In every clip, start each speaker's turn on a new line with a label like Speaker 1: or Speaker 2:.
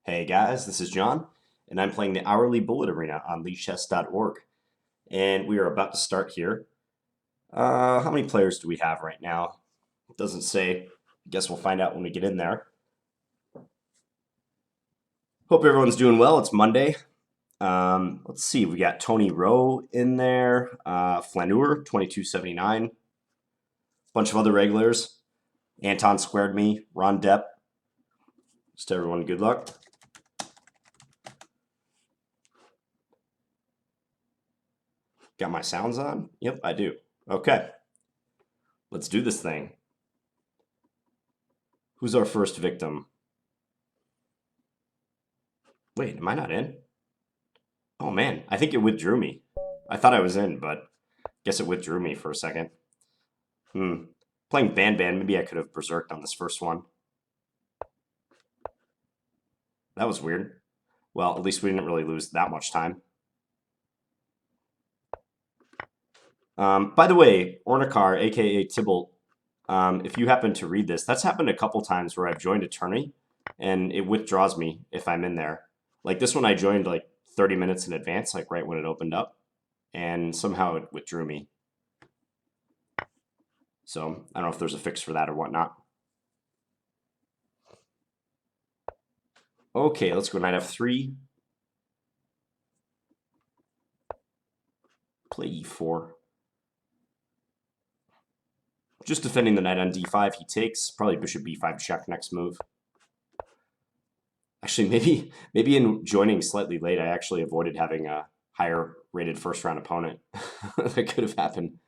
Speaker 1: Hey guys, this is John, and I'm playing the Hourly Bullet Arena on lichess.org. And we are about to start here. How many players do we have right now? It doesn't say. I guess we'll find out when we get in there. Hope everyone's doing well. It's Monday. Let's see, we got Tony Rowe in there, Flaneur, 2279, bunch of other regulars. Anton squared me, Ron Depp. Just everyone, good luck. Got my sounds on? Yep, I do. Okay, let's do this thing. Who's our first victim? Wait, am I not in? Oh man, I think it withdrew me. I thought I was in, but guess it withdrew me for a second. Playing Ban, maybe I could have berserked on this first one. That was weird. Well, at least we didn't really lose that much time. By the way, Ornikar, aka Tybalt, if you happen to read this, that's happened a couple times where I've joined a tourney and it withdraws me if I'm in there. Like this one I joined like 30 minutes in advance, like right when it opened up, and somehow it withdrew me. So I don't know if there's a fix for that or whatnot. Okay, let's go knight f3. Play e4. Just defending the knight on d5. He takes. Probably bishop b5 check next move. Actually, maybe in joining slightly late, I actually avoided having a higher rated first round opponent. That could have happened.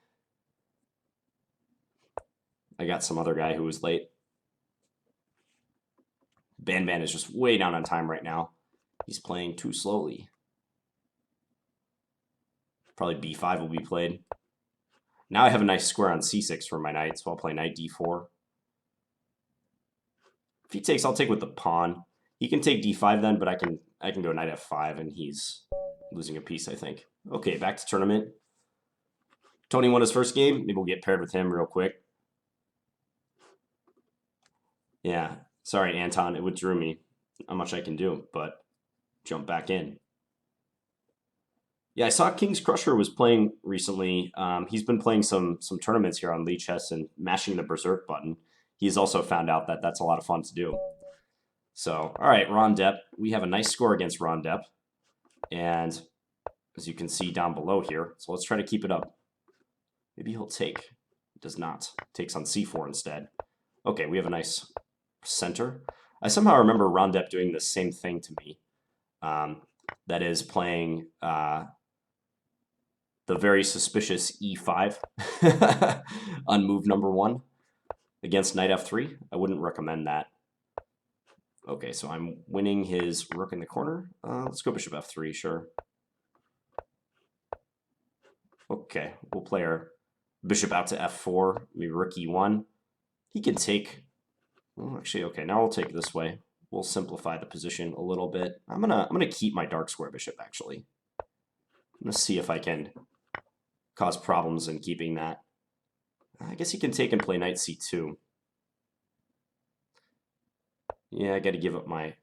Speaker 1: I got some other guy who was late. Ban is just way down on time right now. He's playing too slowly. Probably b5 will be played. Now I have a nice square on c6 for my knight, so I'll play knight d4. If he takes, I'll take with the pawn. He can take d5 then, but I can go knight f5, and he's losing a piece, I think. Okay, back to tournament. Tony won his first game. Maybe we'll get paired with him real quick. Yeah, sorry, Anton. It withdrew me. Not much I can do, but jump back in. Yeah, I saw King's Crusher was playing recently. He's been playing some tournaments here on lichess and mashing the berserk button. He's also found out that that's a lot of fun to do. So, all right, Ron Depp. We have a nice score against Ron Depp. And as you can see down below here, so let's try to keep it up. Maybe he'll take. Does not. Takes on c4 instead. Okay, we have a nice center. I somehow remember Ron Depp doing the same thing to me. That is playing the very suspicious e5 on move number 1 against knight f3. I wouldn't recommend that. Okay, so I'm winning his rook in the corner. Let's go bishop f3, sure. Okay, we'll play our bishop out to f4, maybe rook e1. He can take... Well, actually, okay, now we'll take this way. We'll simplify the position a little bit. I'm gonna keep my dark square bishop, actually. I'm gonna see if I can cause problems in keeping that. I guess he can take and play knight c2. Yeah, I got to give up my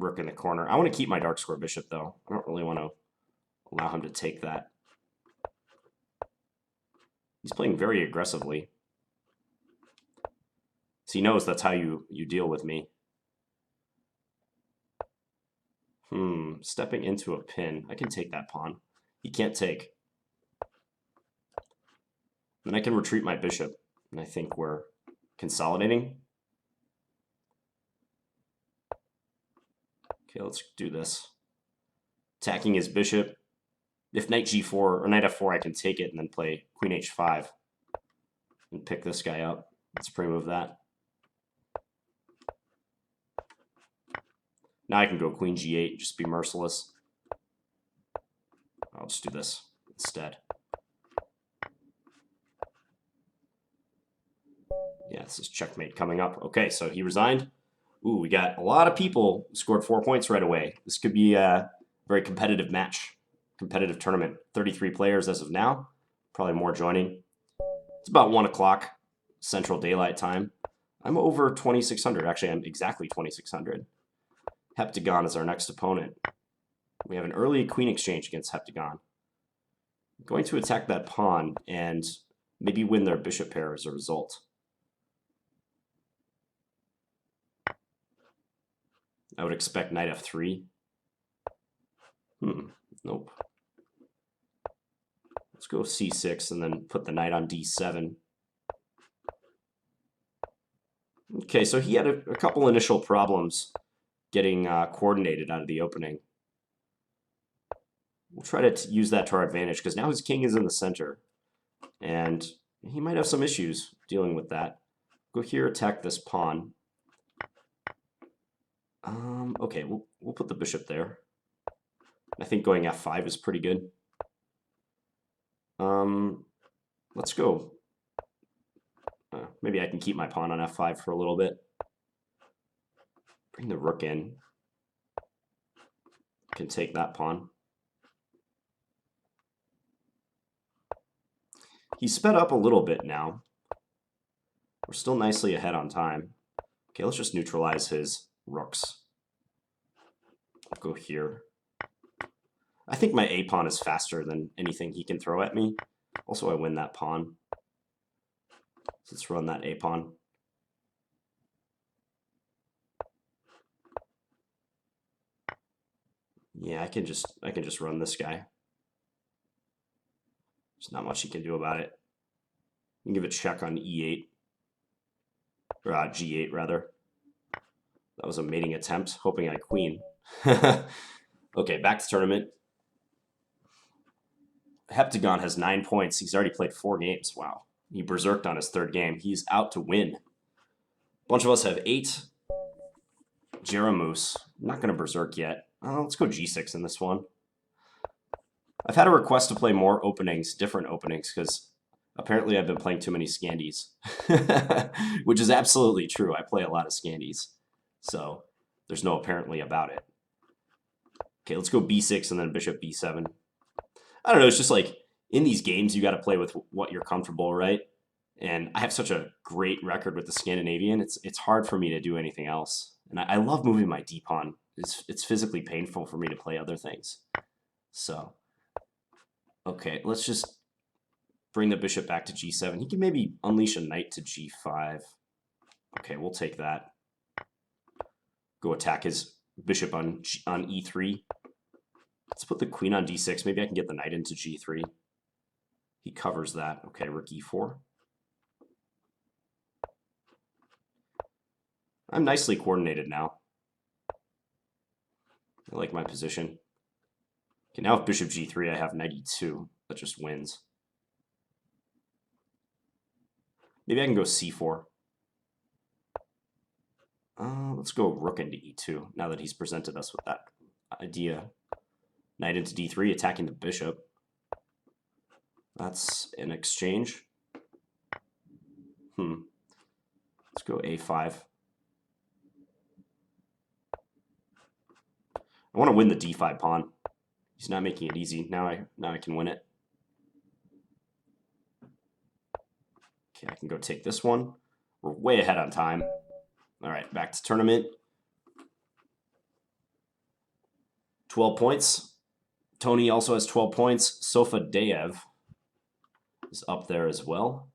Speaker 1: rook in the corner. I want to keep my dark square bishop, though. I don't really want to allow him to take that. He's playing very aggressively. So he knows that's how you deal with me. Stepping into a pin. I can take that pawn. He can't take. Then I can retreat my bishop. And I think we're consolidating. Okay, let's do this. Attacking his bishop. If knight g4 or knight f4, I can take it and then play queen h5 and pick this guy up. Let's pre-move that. Now I can go queen g8 and just be merciless. I'll just do this instead. Yeah, this is checkmate coming up. Okay, so he resigned. Ooh, we got a lot of people who scored 4 points right away. This could be a very competitive match, competitive tournament. 33 players as of now, probably more joining. It's about 1 o'clock Central Daylight Time. I'm over 2,600. Actually, I'm exactly 2,600. Heptagon is our next opponent. We have an early queen exchange against Heptagon. I'm going to attack that pawn and maybe win their bishop pair as a result. I would expect knight f3. Nope. Let's go c6 and then put the knight on d7. Okay, so he had a couple initial problems getting coordinated out of the opening. We'll try to use that to our advantage because now his king is in the center. And he might have some issues dealing with that. Go here, attack this pawn. Okay, we'll put the bishop there. I think going f5 is pretty good. Let's go. Maybe I can keep my pawn on f5 for a little bit. Bring the rook in. Can take that pawn. He's sped up a little bit now. We're still nicely ahead on time. Okay, let's just neutralize his rooks. I'll go here. I think my a pawn is faster than anything he can throw at me. Also, I win that pawn. So let's run that a pawn. Yeah, I can just run this guy. There's not much he can do about it. You can give a check on e8. Or g8 rather. That was a mating attempt, hoping I queen. Okay, back to tournament. Heptagon has 9 points. He's already played 4 games. Wow. He berserked on his 3rd game. He's out to win. A bunch of us have 8. Jeramoose. I'm not going to berserk yet. Let's go g6 in this one. I've had a request to play more openings, different openings, because apparently I've been playing too many Scandies. Which is absolutely true. I play a lot of Scandies. So there's no apparently about it. Okay, let's go b6 and then bishop b7. I don't know, it's just like, in these games, you got to play with what you're comfortable, right? And I have such a great record with the Scandinavian, it's hard for me to do anything else. And I love moving my d-pawn. It's physically painful for me to play other things. So, okay, let's just bring the bishop back to g7. He can maybe unleash a knight to g5. Okay, we'll take that. Go attack his bishop on e3. Let's put the queen on d6. Maybe I can get the knight into g3. He covers that. Okay, rook e4. I'm nicely coordinated now. I like my position. Okay, now with bishop g3, I have knight e2. That just wins. Maybe I can go c4. Let's go rook into e2, now that he's presented us with that idea. Knight into d3, attacking the bishop. That's an exchange. Let's go a5. I want to win the d5 pawn. He's not making it easy. Now I can win it. Okay, I can go take this one. We're way ahead on time. All right, back to tournament. 12 points. Tony also has 12 points. Sofa Deyev is up there as well.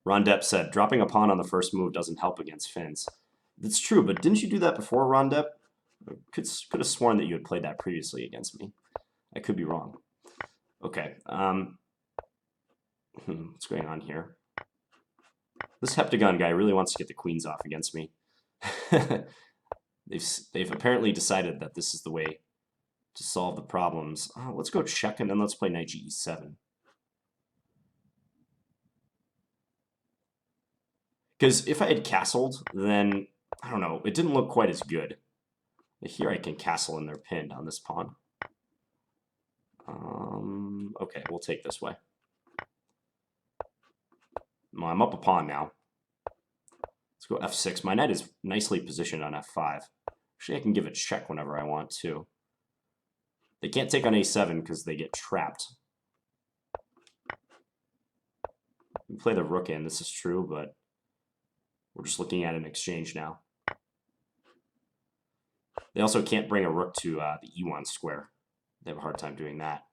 Speaker 1: Ron Depp said, dropping a pawn on the first move doesn't help against Finns. That's true, but didn't you do that before, Ron Depp? I could have sworn that you had played that previously against me. I could be wrong. Okay. What's going on here? This Heptagon guy really wants to get the queens off against me. They've apparently decided that this is the way to solve the problems. Let's go check and then let's play knight e7. Because if I had castled, then, I don't know, it didn't look quite as good. Here I can castle and they're pinned on this pawn. Okay, we'll take this way. Well, I'm up a pawn now. Let's go f6. My knight is nicely positioned on f5. Actually, I can give a check whenever I want to. They can't take on a7 because they get trapped. We play the rook in, this is true, but We're just looking at an exchange now. They also can't bring a rook to the e1 square. They have a hard time doing that.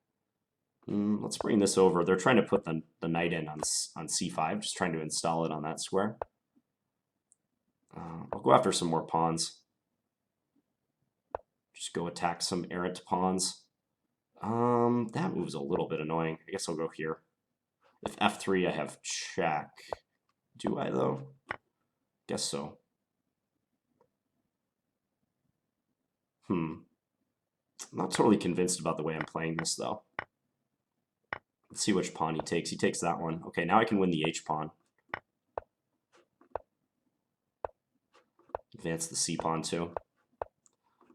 Speaker 1: Let's bring this over. They're trying to put the knight in on c5, just trying to install it on that square. I'll go after some more pawns. Just go attack some errant pawns. That move's a little bit annoying. I guess I'll go here. If f3, I have check. Do I, though? Guess so. I'm not totally convinced about the way I'm playing this, though. Let's see which pawn he takes. He takes that one. Okay, now I can win the h-pawn. Advance the c-pawn, too.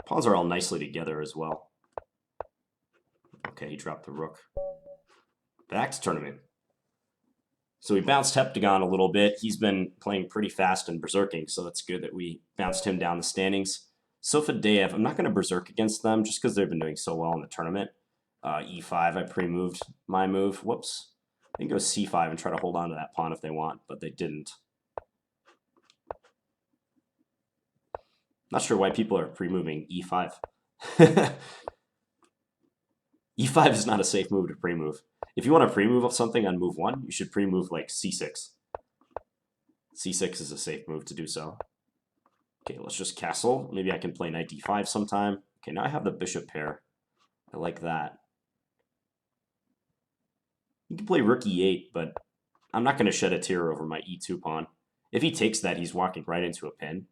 Speaker 1: Pawns are all nicely together as well. Okay, he dropped the rook. Back to tournament. So we bounced Heptagon a little bit. He's been playing pretty fast and berserking, so it's good that we bounced him down the standings. Sofadev, I'm not going to berserk against them just because they've been doing so well in the tournament. E5, I pre-moved my move. Whoops. They can go c5 and try to hold on to that pawn if they want, but they didn't. Not sure why people are pre-moving e5. e5 is not a safe move to pre-move. If you want to pre-move something on move 1, you should pre-move like c6. c6 is a safe move to do so. Okay, let's just castle. Maybe I can play knight d5 sometime. Okay, now I have the bishop pair. I like that. You can play rook e8, but I'm not going to shed a tear over my e2 pawn. If he takes that, he's walking right into a pin.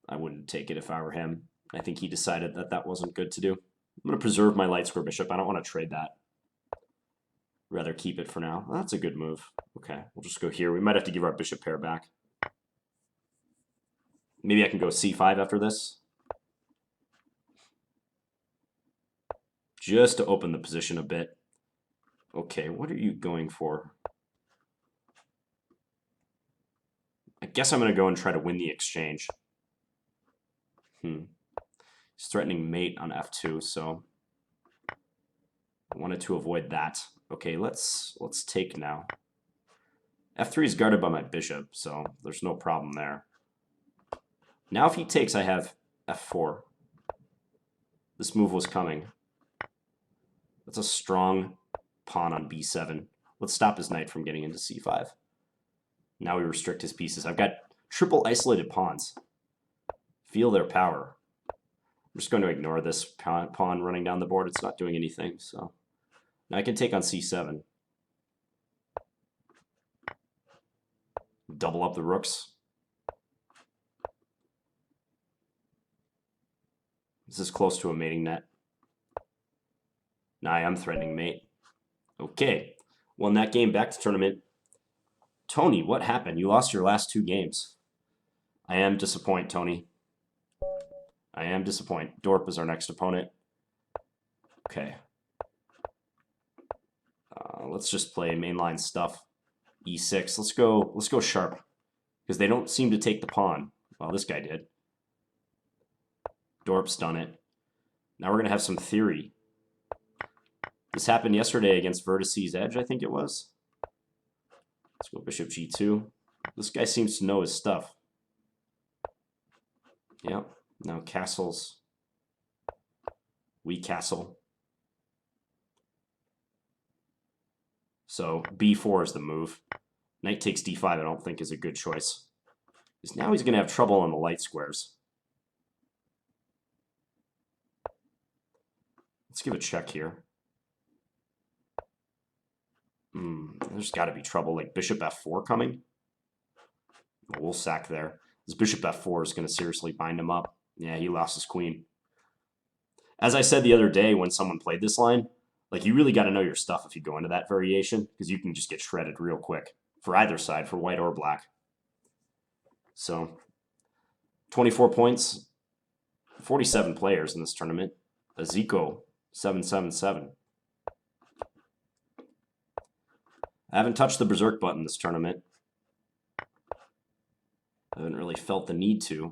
Speaker 1: I wouldn't take it if I were him. I think he decided that that wasn't good to do. I'm going to preserve my light square bishop. I don't want to trade that. Rather keep it for now. Well, that's a good move. Okay, we'll just go here. We might have to give our bishop pair back. Maybe I can go c5 after this. Just to open the position a bit. Okay, what are you going for? I guess I'm going to go and try to win the exchange. He's threatening mate on f2, so I wanted to avoid that. Okay, let's take now. f3 is guarded by my bishop, so there's no problem there. Now if he takes, I have f4. This move was coming. That's a strong pawn on b7. Let's stop his knight from getting into c5. Now we restrict his pieces. I've got triple isolated pawns. Feel their power. I'm just going to ignore this pawn running down the board. It's not doing anything, so now I can take on c7. Double up the rooks. This is close to a mating net. Now I am threatening mate. Okay, won that game. Back to tournament. Tony, what happened? You lost your last 2 games. I am disappointed, Tony. I am disappointed. Dorp is our next opponent. Okay. Let's just play mainline stuff. E6. Let's go sharp. Because they don't seem to take the pawn. Well, this guy did. Dorp's done it. Now we're going to have some theory. This happened yesterday against Vertices Edge, I think it was. Let's go bishop g2. This guy seems to know his stuff. Yep. Now castles. We castle. So b4 is the move. Knight takes d5 I don't think is a good choice. Because now he's going to have trouble on the light squares. Let's give a check here. There's got to be trouble. Like bishop f4 coming. We'll sack there. This bishop f4 is going to seriously bind him up. Yeah, he lost his queen. As I said the other day when someone played this line, like you really got to know your stuff if you go into that variation, because you can just get shredded real quick for either side, for white or black. So 24 points, 47 players in this tournament. Aziko 777. I haven't touched the berserk button this tournament. I haven't really felt the need to.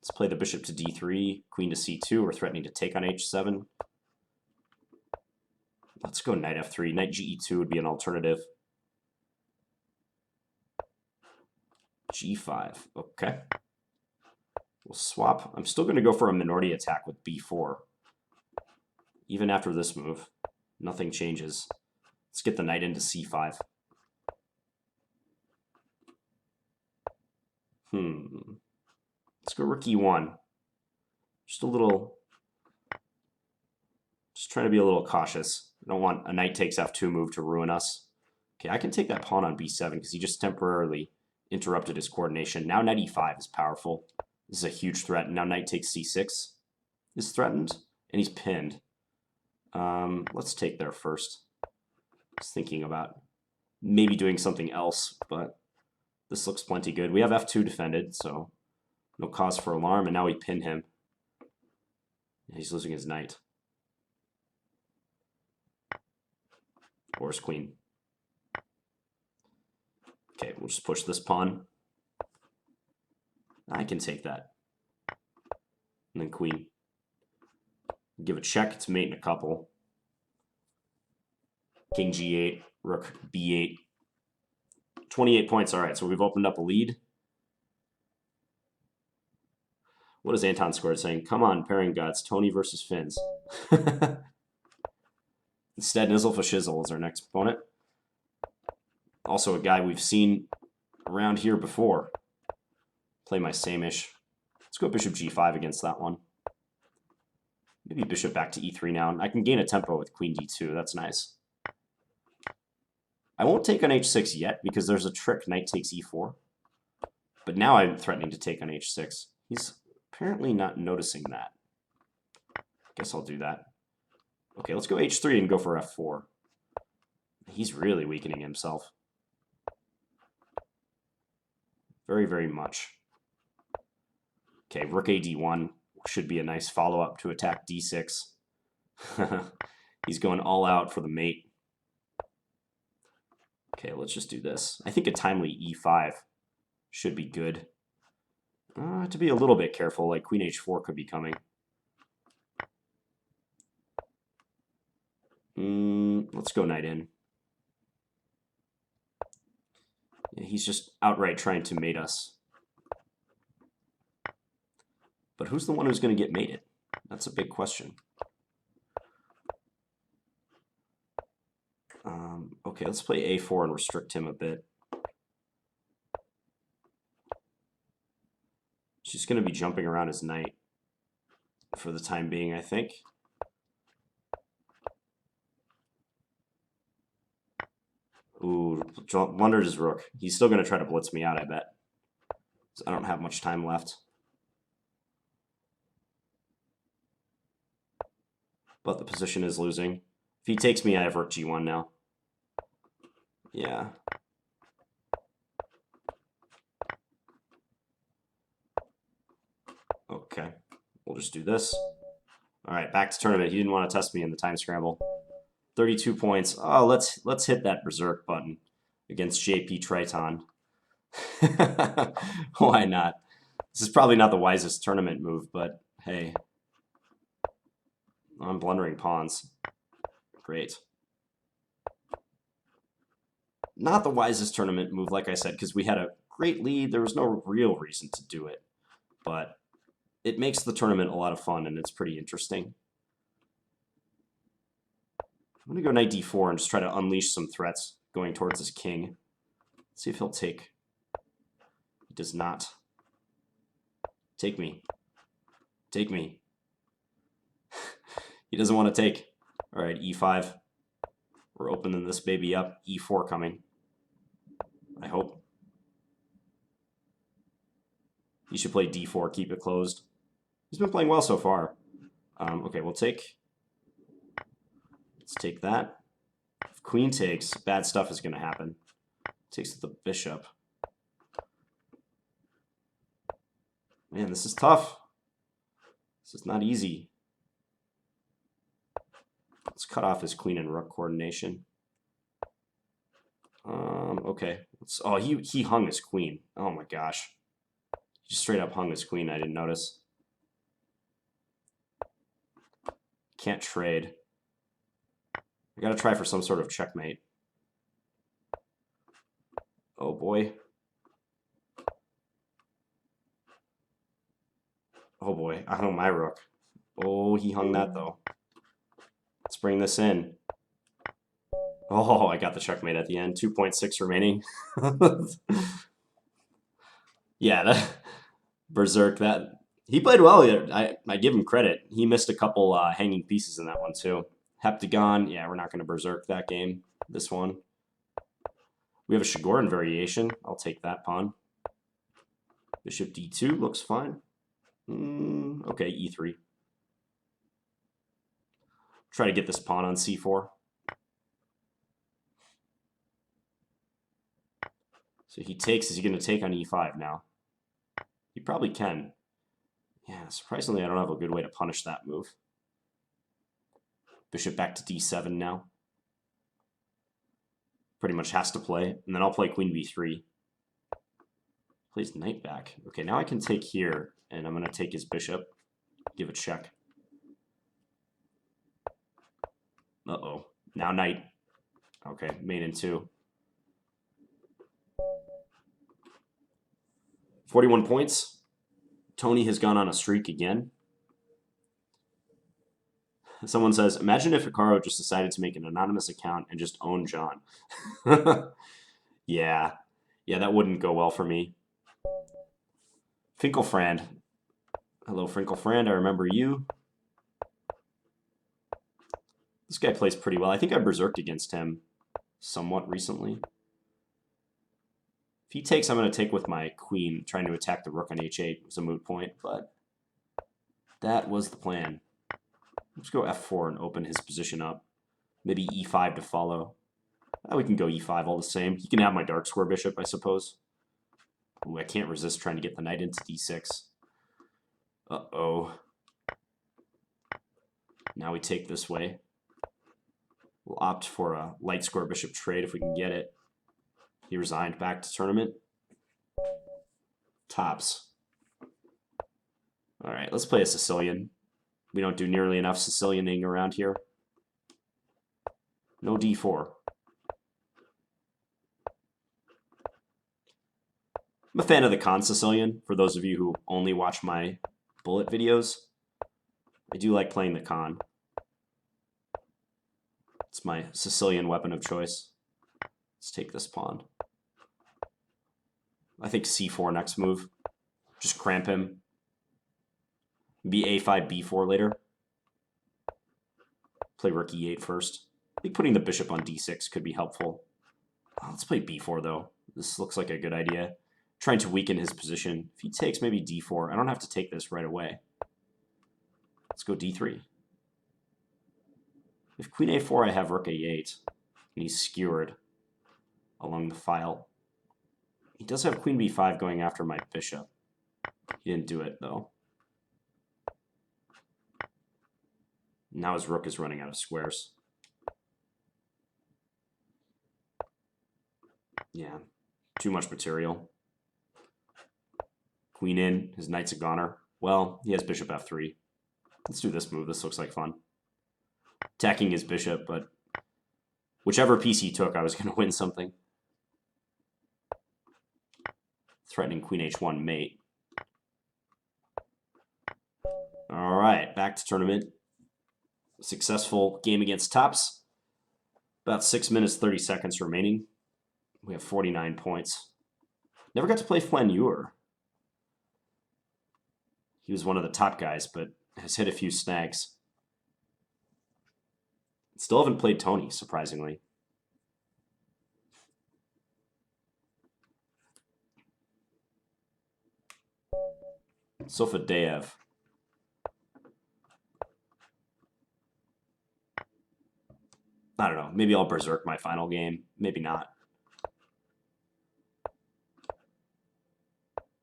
Speaker 1: Let's play the bishop to d3, queen to c2. We're threatening to take on h7. Let's go knight f3. Knight ge2 would be an alternative. G5. Okay. We'll swap. I'm still going to go for a minority attack with B4. Even after this move, nothing changes. Let's get the knight into C5. Let's go rook E1. Just a little... Just trying to be a little cautious. I don't want a knight takes F2 move to ruin us. Okay, I can take that pawn on B7 because he just temporarily interrupted his coordination. Now knight E5 is powerful. This is a huge threat. Now knight takes C6 is threatened, and he's pinned. Let's take there first. I was thinking about maybe doing something else, but this looks plenty good. We have F2 defended, so no cause for alarm, and now we pin him. He's losing his knight. Or his queen. Okay, we'll just push this pawn. I can take that. And then queen. Give a check, it's mate in a couple. King G8, rook B8. 28 points, all right, so we've opened up a lead. What is Anton Squared saying? Come on, pairing gods, Tony versus Finns. Instead, Nizzle for Shizzle is our next opponent. Also a guy we've seen around here before. Play my same-ish. Let's go bishop G5 against that one. Maybe bishop back to E3 now. And I can gain a tempo with queen D2. That's nice. I won't take on H6 yet because there's a trick knight takes E4. But now I'm threatening to take on H6. He's apparently not noticing that. Guess I'll do that. Okay, let's go H3 and go for F4. He's really weakening himself. Very, very much. Okay, rook AD1 should be a nice follow-up to attack D6. He's going all out for the mate. Okay, let's just do this. I think a timely E5 should be good. To be a little bit careful, like queen H4 could be coming. Let's go knight in. Yeah, he's just outright trying to mate us. But who's the one who's going to get mated? That's a big question. Okay, let's play A4 and restrict him a bit. She's going to be jumping around his knight for the time being, I think. Ooh, blundered his rook. He's still going to try to blitz me out, I bet. So I don't have much time left. But the position is losing. If he takes me, I have rook G1 now. Yeah. Okay. We'll just do this. All right, back to tournament. He didn't want to test me in the time scramble. 32 points. Oh, let's hit that berserk button against JP Triton. Why not? This is probably not the wisest tournament move, but hey. I'm blundering pawns. Great. Not the wisest tournament move, like I said, because we had a great lead. There was no real reason to do it. But it makes the tournament a lot of fun, and it's pretty interesting. I'm going to go knight d4 and just try to unleash some threats going towards his king. Let's see if he'll take. He does not. Take me. Take me. He doesn't want to take. All right, e5. We're opening this baby up. e4 coming. I hope. He should play d4, keep it closed. He's been playing well so far. Okay, we'll take. Let's take that. If queen takes, bad stuff is going to happen. Takes the bishop. Man, this is tough. This is not easy. Let's cut off his queen and rook coordination. Okay. Oh, he hung his queen. Oh my gosh. He just straight up hung his queen. I didn't notice. Can't trade. I gotta try for some sort of checkmate. Oh boy. Oh boy, I hung my rook. Oh, he hung that though. Let's bring this in. Oh, I got the checkmate at the end. 2.6 remaining. Yeah, that berserk. That he played well. I give him credit. He missed a couple hanging pieces in that one too. Heptagon. Yeah, we're not going to berserk that game. This one. We have a Shigoran variation. I'll take that pawn. Bishop d2 looks fine. Okay, e3. Try to get this pawn on c4. So he takes. Is he going to take on e5 now? He probably can. Yeah, surprisingly, I don't have a good way to punish that move. Bishop back to d7 now. Pretty much has to play. And then I'll play queen b3. Plays knight back. Okay, now I can take here, and I'm going to take his bishop. Give a check. Uh-oh. Now knight. Okay, mate in 2. 41 points. Tony has gone on a streak again. Someone says, imagine if Hikaru just decided to make an anonymous account and just own John. Yeah. Yeah, that wouldn't go well for me. Finkelfrand. Hello, Finkelfrand. I remember you. This guy plays pretty well. I think I berserked against him somewhat recently. If he takes, I'm going to take with my queen, trying to attack the rook on h8. It was a moot point, but that was the plan. Let's go f4 and open his position up. Maybe e5 to follow. We can go e5 all the same. He can have my dark square bishop, I suppose. Ooh, I can't resist trying to get the knight into d6. Uh-oh. Now we take this way. We'll opt for a light square bishop trade if we can get it. He resigned back to tournament. Tops. All right, let's play a Sicilian. We don't do nearly enough Sicilianing around here. No d4. I'm a fan of the con Sicilian, for those of you who only watch my bullet videos. I do like playing the con. It's my Sicilian weapon of choice. Let's take this pawn. I think c4 next move. Just cramp him. Be a5, b4 later. Play rook e8 first. I think putting the bishop on d6 could be helpful. Oh, let's play b4 though. This looks like a good idea. Trying to weaken his position. If he takes maybe d4, I don't have to take this right away. Let's go d3. If queen a4, I have rook a8, and he's skewered along the file. He does have queen b5 going after my bishop. He didn't do it, though. Now his rook is running out of squares. Yeah, too much material. Queen in, his knight's a goner. Well, he has bishop f3. Let's do this move. This looks like fun. Attacking his bishop, but whichever piece he took, I was going to win something. Threatening queen h1 mate. All right, back to tournament. Successful game against Tops. About 6 minutes, 30 seconds remaining. We have 49 points. Never got to play Flaneur. He was one of the top guys, but has hit a few snags. Still haven't played Tony, surprisingly. Sofadev. I don't know. Maybe I'll berserk my final game. Maybe not.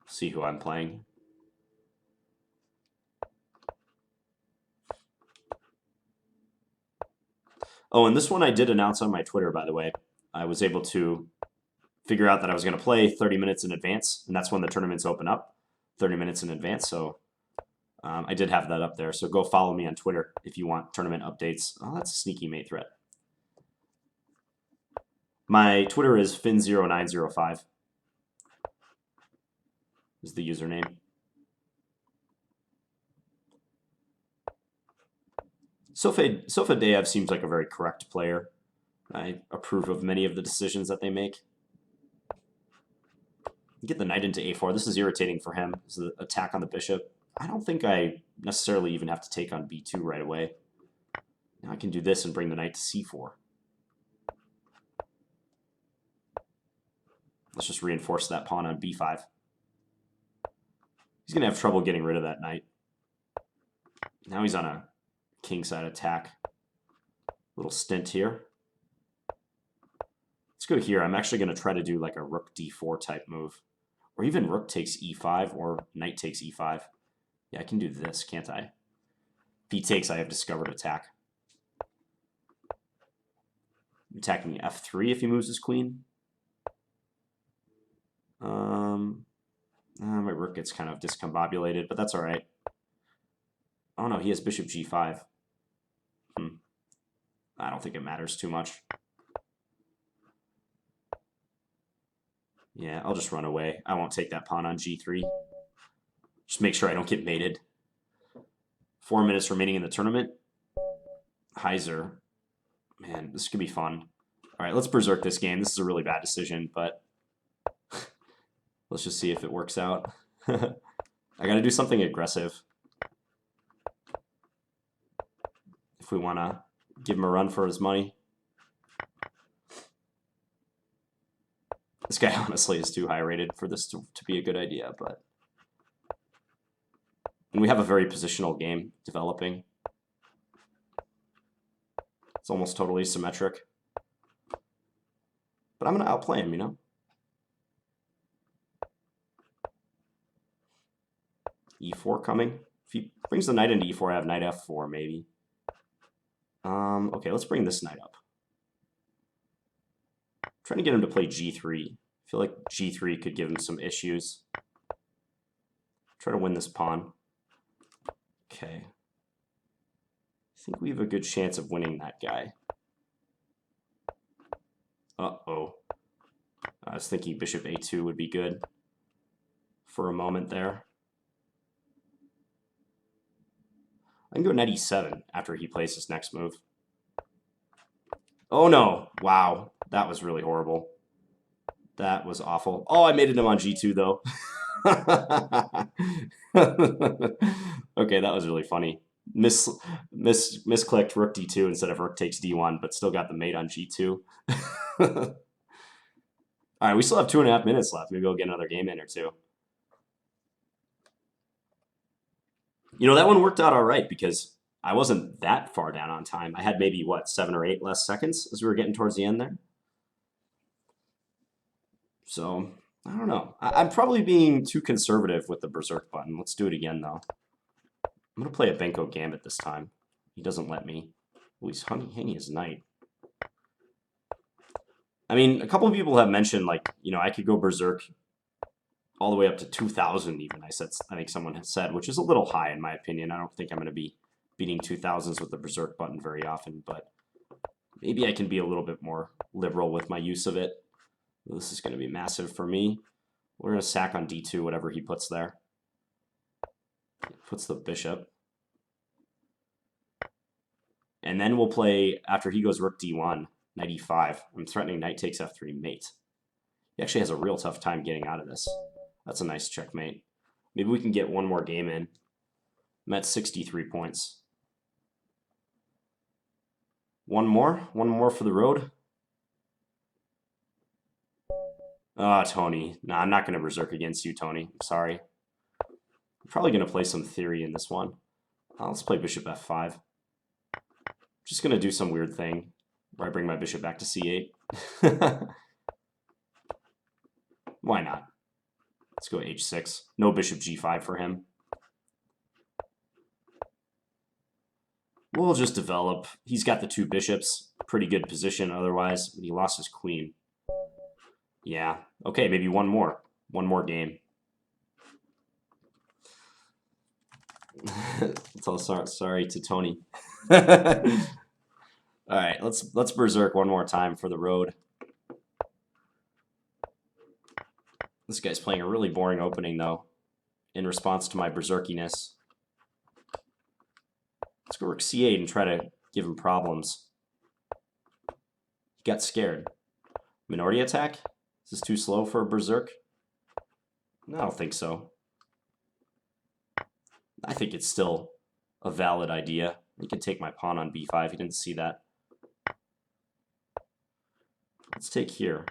Speaker 1: See who I'm playing. Oh, and this one I did announce on my Twitter, by the way. I was able to figure out that I was going to play 30 minutes in advance, and that's when the tournaments open up, 30 minutes in advance. So I did have that up there. So go follow me on Twitter if you want tournament updates. Oh, that's a sneaky mate threat. My Twitter is Fin0905 is the username. Sofadev seems like a very correct player. I approve of many of the decisions that they make. Get the knight into a4. This is irritating for him. This is an attack on the bishop. I don't think I necessarily even have to take on b2 right away. Now I can do this and bring the knight to c4. Let's just reinforce that pawn on b5. He's going to have trouble getting rid of that knight. Now he's on a kingside attack. Little stint here. Let's go here. I'm actually going to try to do like a rook d4 type move. Or even rook takes e5 or knight takes e5. Yeah, I can do this, can't I? If he takes, I have discovered attack. Attacking f3 if he moves his queen. My rook gets kind of discombobulated, but that's all right. Oh no, he has bishop g5. I don't think it matters too much. Yeah, I'll just run away. I won't take that pawn on g3. Just make sure I don't get mated. 4 minutes remaining in the tournament. Heiser. Man, this could be fun. All right, let's berserk this game. This is a really bad decision, but let's just see if it works out. I got to do something aggressive if we want to give him a run for his money. This guy honestly is too high rated for this to be a good idea, but... And we have a very positional game developing. It's almost totally symmetric. But I'm going to outplay him, you know? e4 coming. If he brings the knight into e4, I have knight f4, maybe. Okay, let's bring this knight up. I'm trying to get him to play g3. I feel like g3 could give him some issues. Try to win this pawn. Okay. I think we have a good chance of winning that guy. Uh-oh. I was thinking bishop a2 would be good for a moment there. I can go knight e7 after he plays his next move. Oh no! Wow, that was really horrible. That was awful. Oh, I mated him on g2 though. Okay, that was really funny. Misclicked rook d2 instead of rook takes d1, but still got the mate on g2. All right, we still have 2.5 minutes left. Maybe we'll get another game in or two. You know, that one worked out all right because I wasn't that far down on time. I had maybe, what, 7 or 8 less seconds as we were getting towards the end there. So, I don't know. I'm probably being too conservative with the berserk button. Let's do it again, though. I'm going to play a Benko Gambit this time. He doesn't let me. Oh, he's hanging his knight. I mean, a couple of people have mentioned, like, you know, I could go berserk all the way up to 2,000 even, I think someone has said, which is a little high in my opinion. I don't think I'm going to be beating 2,000s with the berserk button very often, but maybe I can be a little bit more liberal with my use of it. This is going to be massive for me. We're going to sack on d2, whatever he puts there. He puts the bishop. And then we'll play, after he goes rook d1, knight e5. I'm threatening knight takes f3 mate. He actually has a real tough time getting out of this. That's a nice checkmate. Maybe we can get one more game in. I'm at 63 points. One more for the road. Ah, Tony. Nah, I'm not going to berserk against you, Tony. I'm sorry. I'm probably going to play some theory in this one. Let's play bishop f5. Just going to do some weird thing where I bring my bishop back to c8. Why not? Let's go h6. No bishop g5 for him. We'll just develop. He's got the 2 bishops. Pretty good position otherwise, but he lost his queen. Yeah. Okay, maybe one more. One more game. Sorry to Tony. All right, let's berserk one more time for the road. This guy's playing a really boring opening though, in response to my berserkiness. Let's go rook c8 and try to give him problems. He got scared. Minority attack? Is this too slow for a berserk? No, I don't think so. I think it's still a valid idea. He can take my pawn on b5. He didn't see that. Let's take here.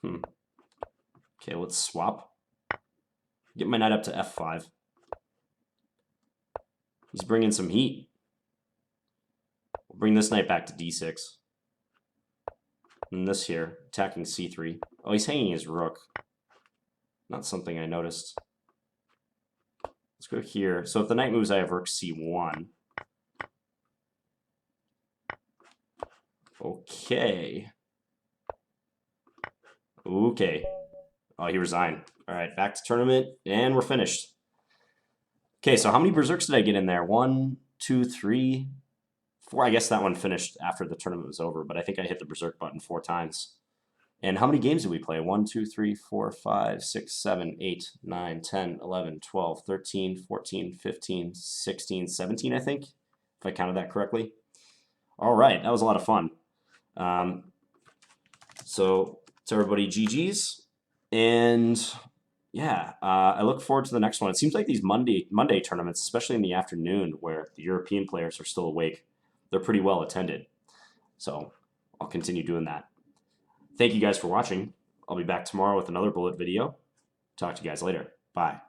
Speaker 1: Okay, let's swap. Get my knight up to f5. He's bringing some heat. We'll bring this knight back to d6. And this here, attacking c3. Oh, he's hanging his rook. Not something I noticed. Let's go here. So if the knight moves, I have rook c1. Okay. Okay. Oh, he resigned. All right, back to tournament, and we're finished. Okay, so how many berserks did I get in there? 1, 2, 3, 4. I guess that one finished after the tournament was over, but I think I hit the berserk button 4 times. And how many games did we play? 1, 2, 3, 4, 5, 6, 7, 8, 9, 10, 11, 12, 13, 14, 15, 16, 17, I think, if I counted that correctly. All right, that was a lot of fun. So to everybody, GG's. And yeah, I look forward to the next one. It seems like these Monday tournaments, especially in the afternoon where the European players are still awake, they're pretty well attended. So I'll continue doing that. Thank you guys for watching. I'll be back tomorrow with another bullet video. Talk to you guys later. Bye.